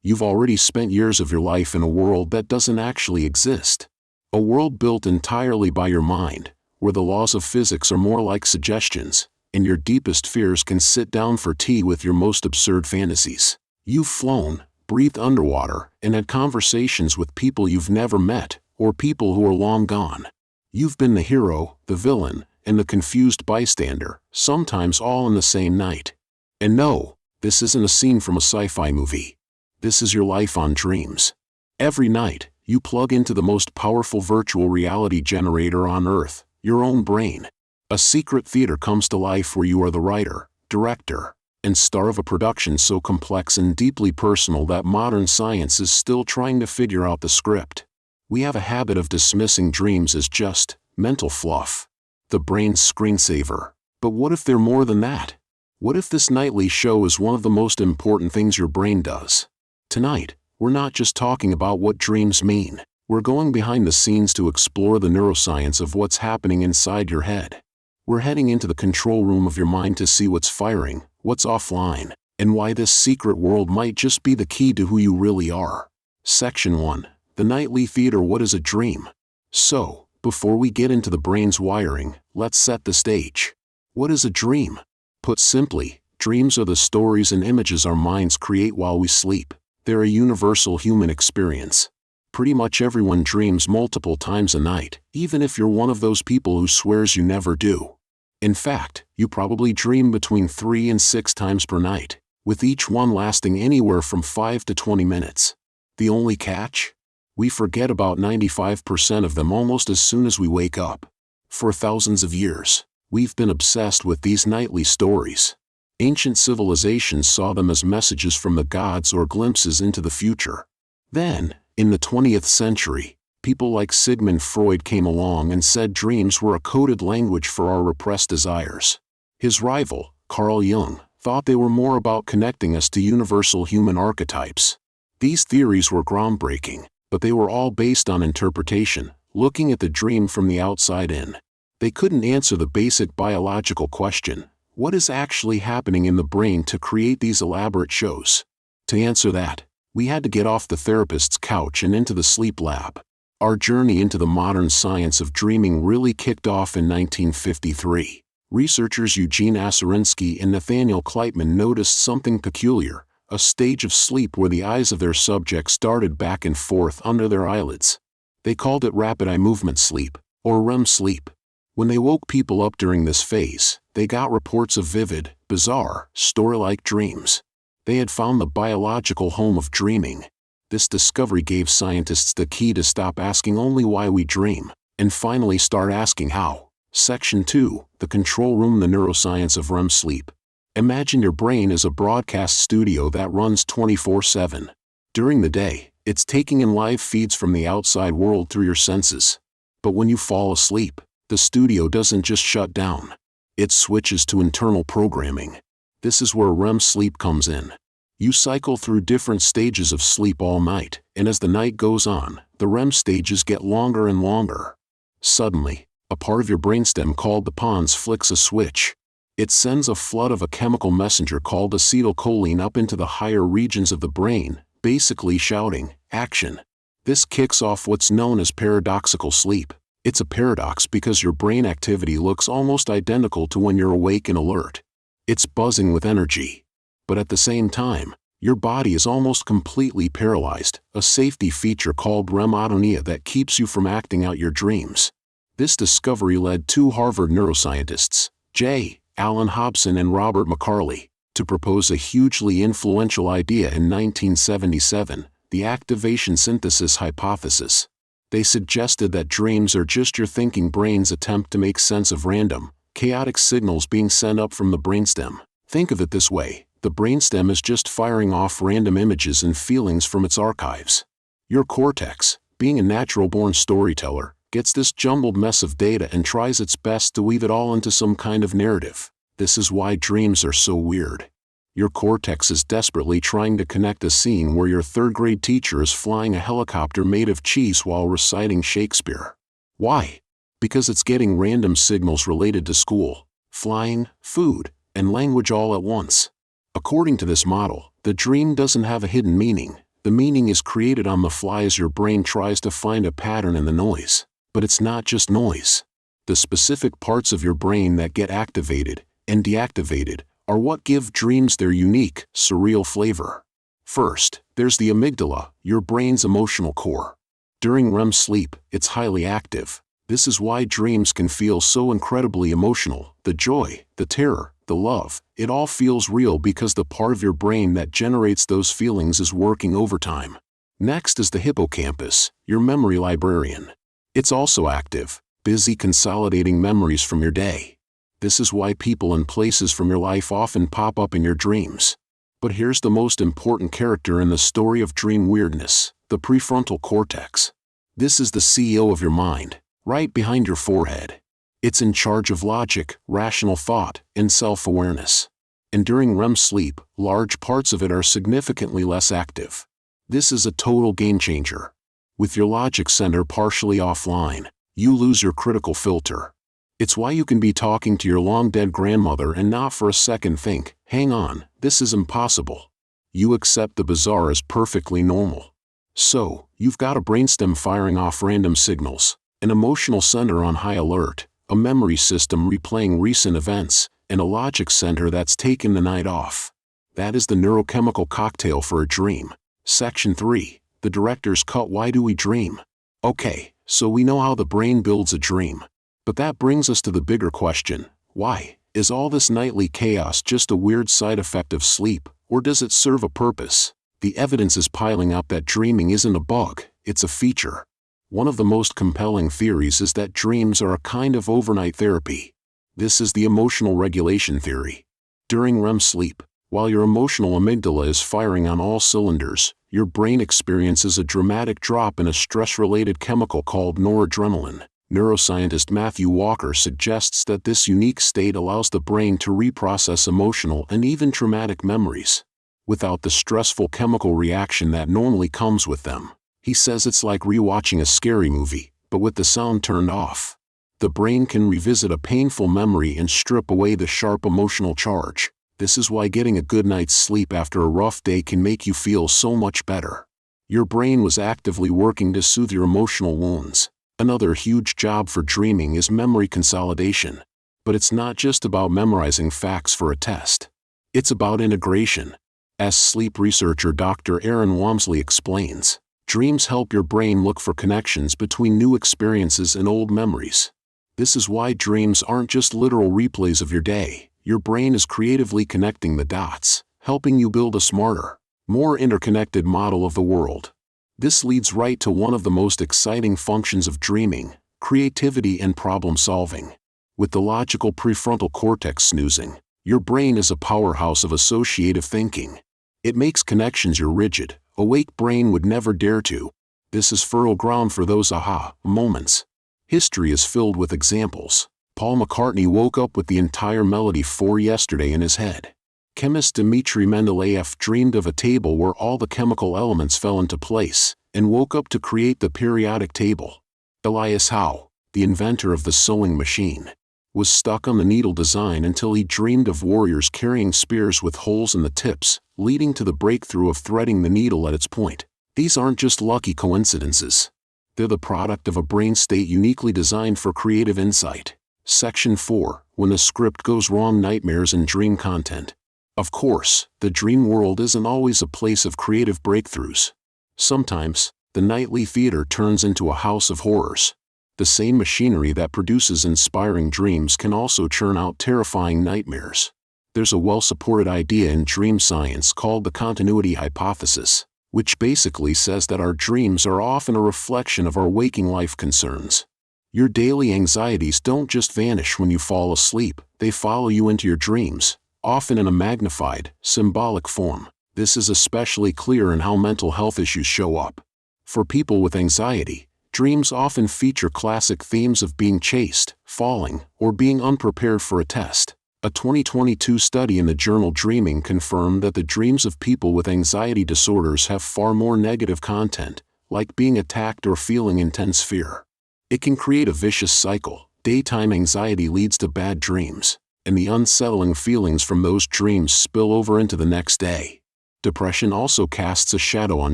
You've already spent years of your life in a world that doesn't actually exist. A world built entirely by your mind, where the laws of physics are more like suggestions, and your deepest fears can sit down for tea with your most absurd fantasies. You've flown, breathed underwater, and had conversations with people you've never met, or people who are long gone. You've been the hero, the villain, and the confused bystander, sometimes all in the same night. And no, this isn't a scene from a sci-fi movie. This is your life on Dreams. Every night, you plug into the most powerful virtual reality generator on Earth, your own brain. A secret theater comes to life where you are the writer, director, and star of a production so complex and deeply personal that modern science is still trying to figure out the script. We have a habit of dismissing dreams as just mental fluff, the brain's screensaver. But what if they're more than that? What if this nightly show is one of the most important things your brain does? Tonight, we're not just talking about what dreams mean. We're going behind the scenes to explore the neuroscience of what's happening inside your head. We're heading into the control room of your mind to see what's firing, what's offline, and why this secret world might just be the key to who you really are. Section 1. The Nightly Theater. What is a dream? So, before we get into the brain's wiring, let's set the stage. What is a dream? Put simply, dreams are the stories and images our minds create while we sleep. They're a universal human experience. Pretty much everyone dreams multiple times a night, even if you're one of those people who swears you never do. In fact, you probably dream between 3 and 6 times per night, with each one lasting anywhere from 5 to 20 minutes. The only catch? We forget about 95% of them almost as soon as we wake up. For thousands of years, we've been obsessed with these nightly stories. Ancient civilizations saw them as messages from the gods or glimpses into the future. Then, in the 20th century, people like Sigmund Freud came along and said dreams were a coded language for our repressed desires. His rival, Carl Jung, thought they were more about connecting us to universal human archetypes. These theories were groundbreaking, but they were all based on interpretation, looking at the dream from the outside in. They couldn't answer the basic biological question: what is actually happening in the brain to create these elaborate shows? To answer that, we had to get off the therapist's couch and into the sleep lab. Our journey into the modern science of dreaming really kicked off in 1953. Researchers Eugene Aserinsky and Nathaniel Kleitman noticed something peculiar, a stage of sleep where the eyes of their subjects darted back and forth under their eyelids. They called it rapid eye movement sleep, or REM sleep. When they woke people up during this phase, they got reports of vivid, bizarre, story-like dreams. They had found the biological home of dreaming. This discovery gave scientists the key to stop asking only why we dream, and finally start asking how. Section 2. The Control Room. The Neuroscience of REM Sleep. Imagine your brain as a broadcast studio that runs 24/7. During the day, it's taking in live feeds from the outside world through your senses. But when you fall asleep, the studio doesn't just shut down. It switches to internal programming. This is where REM sleep comes in. You cycle through different stages of sleep all night, and as the night goes on, the REM stages get longer and longer. Suddenly, a part of your brainstem called the pons flicks a switch. It sends a flood of a chemical messenger called acetylcholine up into the higher regions of the brain, basically shouting, "Action." This kicks off what's known as paradoxical sleep. It's a paradox because your brain activity looks almost identical to when you're awake and alert. It's buzzing with energy. But at the same time, your body is almost completely paralyzed, a safety feature called REM atonia that keeps you from acting out your dreams. This discovery led two Harvard neuroscientists, J. Allen Hobson and Robert McCarley, to propose a hugely influential idea in 1977, the activation synthesis hypothesis. They suggested that dreams are just your thinking brain's attempt to make sense of random, chaotic signals being sent up from the brainstem. Think of it this way: the brainstem is just firing off random images and feelings from its archives. Your cortex, being a natural-born storyteller, gets this jumbled mess of data and tries its best to weave it all into some kind of narrative. This is why dreams are so weird. Your cortex is desperately trying to connect a scene where your third-grade teacher is flying a helicopter made of cheese while reciting Shakespeare. Why? Because it's getting random signals related to school, flying, food, and language all at once. According to this model, the dream doesn't have a hidden meaning. The meaning is created on the fly as your brain tries to find a pattern in the noise. But it's not just noise. The specific parts of your brain that get activated and deactivated are what give dreams their unique, surreal flavor. First, there's the amygdala, your brain's emotional core. During REM sleep, it's highly active. This is why dreams can feel so incredibly emotional. The joy, the terror, the love, it all feels real because the part of your brain that generates those feelings is working overtime. Next is the hippocampus, your memory librarian. It's also active, busy consolidating memories from your day. This is why people and places from your life often pop up in your dreams. But here's the most important character in the story of dream weirdness, the prefrontal cortex. This is the CEO of your mind, right behind your forehead. It's in charge of logic, rational thought, and self-awareness. And during REM sleep, large parts of it are significantly less active. This is a total game changer. With your logic center partially offline, you lose your critical filter. It's why you can be talking to your long-dead grandmother and not for a second think, hang on, this is impossible. You accept the bizarre as perfectly normal. So, you've got a brainstem firing off random signals, an emotional center on high alert, a memory system replaying recent events, and a logic center that's taken the night off. That is the neurochemical cocktail for a dream. Section 3. The director's cut. Why do we dream? Okay, so we know how the brain builds a dream. But that brings us to the bigger question. Why? Is all this nightly chaos just a weird side effect of sleep, or does it serve a purpose? The evidence is piling up that dreaming isn't a bug, it's a feature. One of the most compelling theories is that dreams are a kind of overnight therapy. This is the emotional regulation theory. During REM sleep, while your emotional amygdala is firing on all cylinders, your brain experiences a dramatic drop in a stress-related chemical called noradrenaline. Neuroscientist Matthew Walker suggests that this unique state allows the brain to reprocess emotional and even traumatic memories without the stressful chemical reaction that normally comes with them. He says it's like rewatching a scary movie, but with the sound turned off. The brain can revisit a painful memory and strip away the sharp emotional charge. This is why getting a good night's sleep after a rough day can make you feel so much better. Your brain was actively working to soothe your emotional wounds. Another huge job for dreaming is memory consolidation. But it's not just about memorizing facts for a test. It's about integration. As sleep researcher Dr. Aaron Walmsley explains, dreams help your brain look for connections between new experiences and old memories. This is why dreams aren't just literal replays of your day. Your brain is creatively connecting the dots, helping you build a smarter, more interconnected model of the world. This leads right to one of the most exciting functions of dreaming, creativity and problem solving. With the logical prefrontal cortex snoozing, your brain is a powerhouse of associative thinking. It makes connections your rigid, awake brain would never dare to. This is fertile ground for those aha moments. History is filled with examples. Paul McCartney woke up with the entire melody for Yesterday in his head. Chemist Dmitri Mendeleev dreamed of a table where all the chemical elements fell into place, and woke up to create the periodic table. Elias Howe, the inventor of the sewing machine, was stuck on the needle design until he dreamed of warriors carrying spears with holes in the tips, leading to the breakthrough of threading the needle at its point. These aren't just lucky coincidences. They're the product of a brain state uniquely designed for creative insight. Section 4. When the script goes wrong. Nightmares and dream content. Of course, the dream world isn't always a place of creative breakthroughs. Sometimes, the nightly theater turns into a house of horrors. The same machinery that produces inspiring dreams can also churn out terrifying nightmares. There's a well-supported idea in dream science called the continuity hypothesis, which basically says that our dreams are often a reflection of our waking life concerns. Your daily anxieties don't just vanish when you fall asleep, they follow you into your dreams, often in a magnified, symbolic form. This is especially clear in how mental health issues show up. For people with anxiety, dreams often feature classic themes of being chased, falling, or being unprepared for a test. A 2022 study in the journal Dreaming confirmed that the dreams of people with anxiety disorders have far more negative content, like being attacked or feeling intense fear. It can create a vicious cycle. Daytime anxiety leads to bad dreams, and the unsettling feelings from those dreams spill over into the next day. Depression also casts a shadow on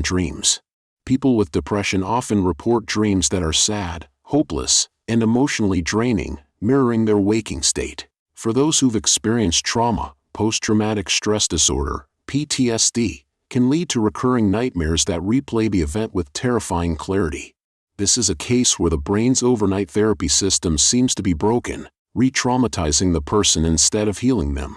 dreams. People with depression often report dreams that are sad, hopeless, and emotionally draining, mirroring their waking state. For those who've experienced trauma, post-traumatic stress disorder, PTSD, can lead to recurring nightmares that replay the event with terrifying clarity. This is a case where the brain's overnight therapy system seems to be broken, re-traumatizing the person instead of healing them.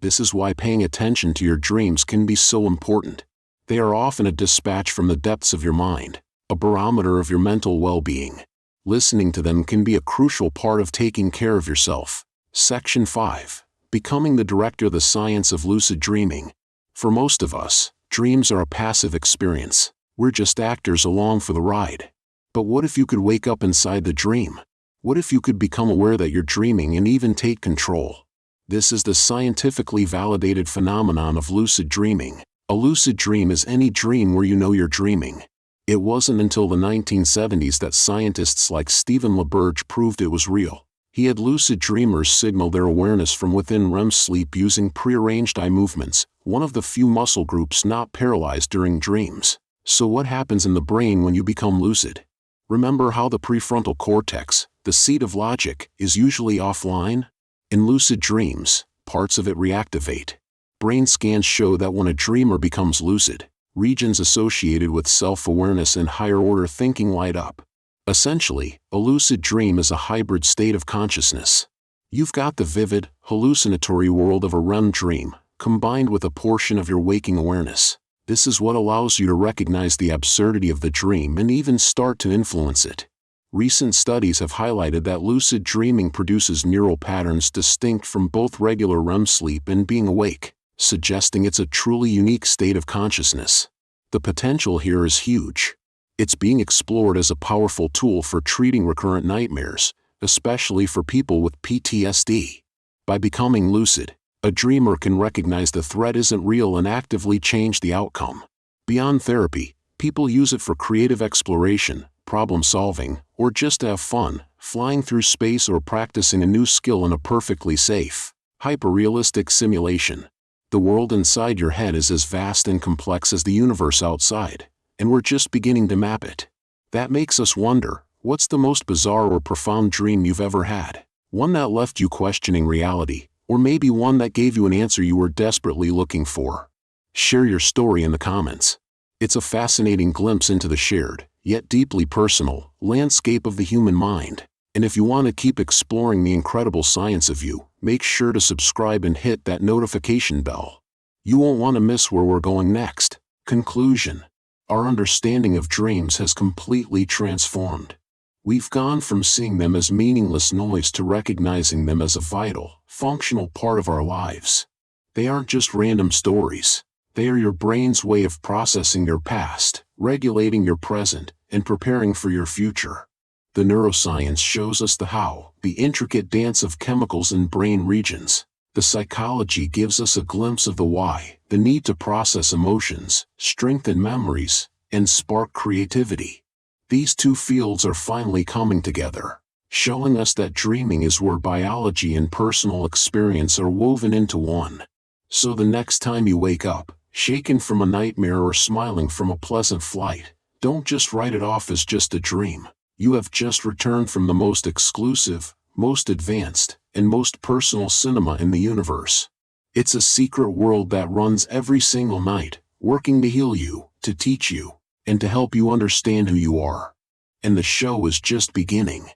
This is why paying attention to your dreams can be so important. They are often a dispatch from the depths of your mind, a barometer of your mental well-being. Listening to them can be a crucial part of taking care of yourself. Section 5. Becoming the director: the science of lucid dreaming. For most of us, dreams are a passive experience. We're just actors along for the ride. But what if you could wake up inside the dream? What if you could become aware that you're dreaming and even take control? This is the scientifically validated phenomenon of lucid dreaming. A lucid dream is any dream where you know you're dreaming. It wasn't until the 1970s that scientists like Stephen LaBerge proved it was real. He had lucid dreamers signal their awareness from within REM sleep using prearranged eye movements, one of the few muscle groups not paralyzed during dreams. So what happens in the brain when you become lucid? Remember how the prefrontal cortex, the seat of logic, is usually offline? In lucid dreams, parts of it reactivate. Brain scans show that when a dreamer becomes lucid, regions associated with self-awareness and higher-order thinking light up. Essentially, a lucid dream is a hybrid state of consciousness. You've got the vivid, hallucinatory world of a REM dream, combined with a portion of your waking awareness. This is what allows you to recognize the absurdity of the dream and even start to influence it. Recent studies have highlighted that lucid dreaming produces neural patterns distinct from both regular REM sleep and being awake, suggesting it's a truly unique state of consciousness. The potential here is huge. It's being explored as a powerful tool for treating recurrent nightmares, especially for people with PTSD. By becoming lucid, a dreamer can recognize the threat isn't real and actively change the outcome. Beyond therapy, people use it for creative exploration, problem solving, or just to have fun, flying through space or practicing a new skill in a perfectly safe, hyper-realistic simulation. The world inside your head is as vast and complex as the universe outside, and we're just beginning to map it. That makes us wonder, what's the most bizarre or profound dream you've ever had? One that left you questioning reality, or maybe one that gave you an answer you were desperately looking for? Share your story in the comments. It's a fascinating glimpse into the shared, yet deeply personal, landscape of the human mind. And if you want to keep exploring the incredible science of you, make sure to subscribe and hit that notification bell. You won't want to miss where we're going next. Conclusion. Our understanding of dreams has completely transformed. We've gone from seeing them as meaningless noise to recognizing them as a vital, functional part of our lives. They aren't just random stories. They are your brain's way of processing your past, regulating your present, and preparing for your future. The neuroscience shows us the how, the intricate dance of chemicals and brain regions. The psychology gives us a glimpse of the why, the need to process emotions, strengthen memories, and spark creativity. These two fields are finally coming together, showing us that dreaming is where biology and personal experience are woven into one. So the next time you wake up, shaken from a nightmare or smiling from a pleasant flight, don't just write it off as just a dream. You have just returned from the most exclusive, most advanced, and most personal cinema in the universe. It's a secret world that runs every single night, working to heal you, to teach you, and to help you understand who you are. And the show is just beginning.